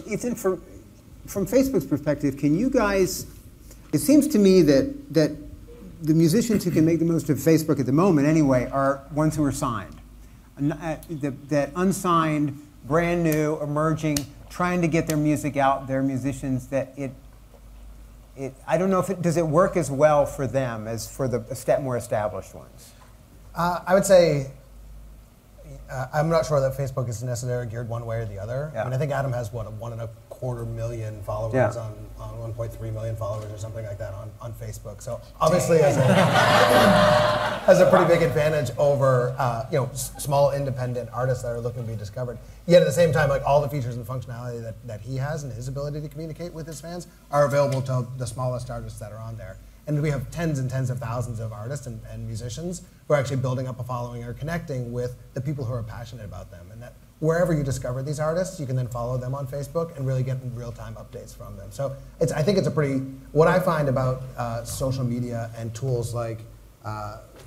Ethan, from Facebook's perspective, can you guys? It seems to me that the musicians who can make the most of Facebook at the moment, anyway, are ones who are signed. That unsigned, brand new, emerging, trying to get their music out. They're musicians that I don't know if does it work as well for them as for the more established ones. I would say. I'm not sure that Facebook is necessarily geared one way or the other. Yeah. I mean, I think Adam has, what, 1.25 million followers on 1.3 million followers or something like that on Facebook. So obviously has a pretty big advantage over small independent artists that are looking to be discovered. Yet at the same time, like all the features and functionality that he has and his ability to communicate with his fans are available to the smallest artists that are on there. And we have tens and tens of thousands of artists and musicians who are actually building up a following or connecting with the people who are passionate about them. And that wherever you discover these artists, you can then follow them on Facebook and really get real-time updates from them. So I think it's what I find about social media and tools like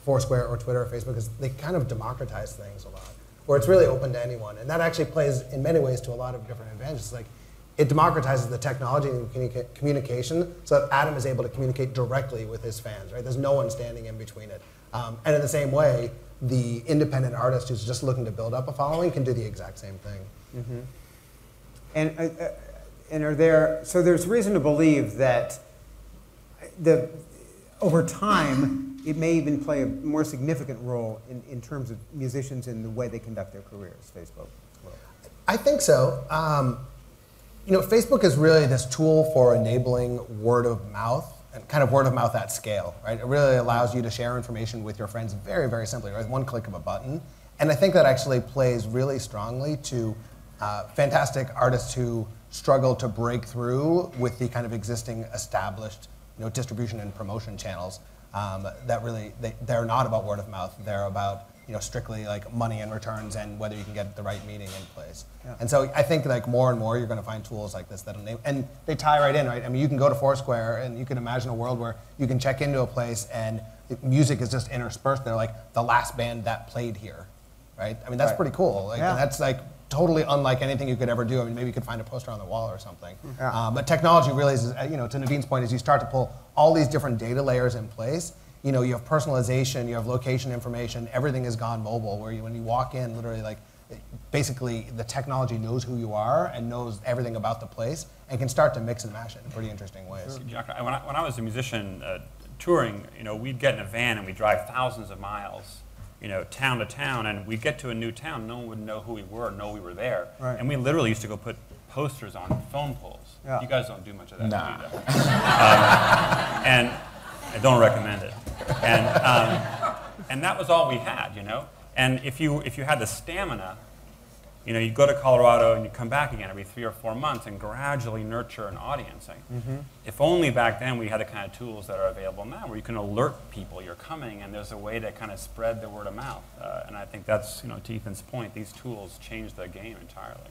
Foursquare or Twitter or Facebook is they kind of democratize things a lot, where it's really open to anyone. And that actually plays in many ways to a lot of different advantages. Like, it democratizes the technology and communication so that Adam is able to communicate directly with his fans, right? There's no one standing in between it. And in the same way, the independent artist who's just looking to build up a following can do the exact same thing. Mm-hmm. So there's reason to believe that over time, it may even play a more significant role in terms of musicians and the way they conduct their careers, Facebook. I think so. Facebook is really this tool for enabling word of mouth and kind of word of mouth at scale, right? It really allows you to share information with your friends very, very simply, right? One click of a button. And I think that actually plays really strongly to fantastic artists who struggle to break through with the kind of existing established distribution and promotion channels that really, they're not about word of mouth. They're about strictly like money and returns and whether you can get the right meeting in place. Yeah. And so I think like more and more you're going to find tools like this that enable, and they tie right in, right? I mean, you can go to Foursquare and you can imagine a world where you can check into a place and music is just interspersed. They're like the last band that played here, right? I mean, that's pretty cool. Like, and that's like totally unlike anything you could ever do. I mean, maybe you could find a poster on the wall or something. Yeah. But technology really is, to Naveen's point, is you start to pull all these different data layers in place. You have personalization, you have location information, everything has gone mobile, where when you walk in, literally basically the technology knows who you are and knows everything about the place and can start to mix and match it in pretty interesting ways. Jack, when I was a musician touring, we'd get in a van and we'd drive thousands of miles, town to town, and we'd get to a new town, no one would know who we were, know we were there. Right. And we literally used to go put posters on phone poles. Yeah. You guys don't do much of that, nah. do you? And I don't recommend it. And that was all we had, And if you had the stamina, you go to Colorado and you come back again every 3 or 4 months and gradually nurture an audience. If only back then we had the kind of tools that are available now, where you can alert people you're coming, and there's a way to kind of spread the word of mouth. And I think that's, to Ethan's point, these tools change the game entirely.